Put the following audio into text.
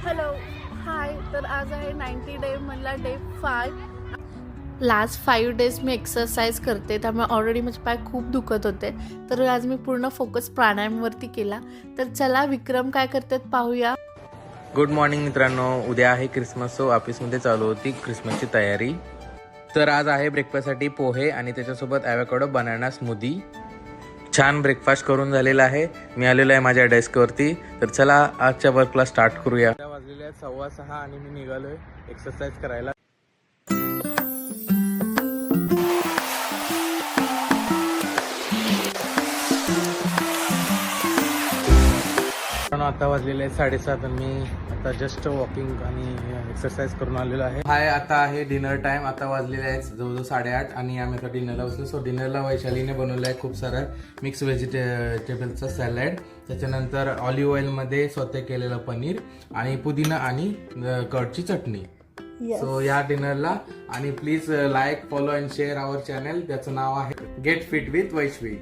Hello hi. तर आज आहे 90 डे मधला डे 5. लास्ट 5 डेज मी एक्सरसाइज करते, त्यामुळे ऑलरेडी माझे पाय खूप दुखत होते. तर आज मी पूर्ण फोकस प्राणायामवरती केला. तर चला विक्रम काय करतात पाहूया. गुड मॉर्निंग मित्रांनो. उद्या आहे क्रिसमस, सो ऑफिसमध्ये चालू होती क्रिसमसची तयारी. तर आज आहे ब्रेकफास्टसाठी पोहे आणि त्याच्यासोबत ॲव्होकाडो बनाना स्मूदी. छान ब्रेकफास्ट करून झालेला आहे. मी आलेलो आहे माझ्या डेस्कवरती. तर चला आजच्या वर्कला स्टार्ट करूया. वाजलेले आहेत 6:15 आणि मी निघालोय एक्सरसाइज करायला. आता वाजलेले आहेत 7:30 आणि मी आता जस्ट वॉकिंग आणि एक्सरसाइज करून आलेलो आहे. हाय, आता आहे डिनर टाइम. आता वाजलेले आहेत जवळजवळ 8:30 आणि आम्ही आता डिनरला बसलो. सो डिनरला वैशालीने बनवलं आहे खूप सारं मिक्स व्हेजिटेबलचं सॅलड, त्याच्यानंतर ऑलिव्ह ऑइलमध्ये स्वतः केलेलं पनीर आणि पुदिना आणि कर्डची चटणी. सो या डिनरला. आणि please like, follow and share our channel. त्याचं नाव आहे गेट फिट विथ वैश्वी.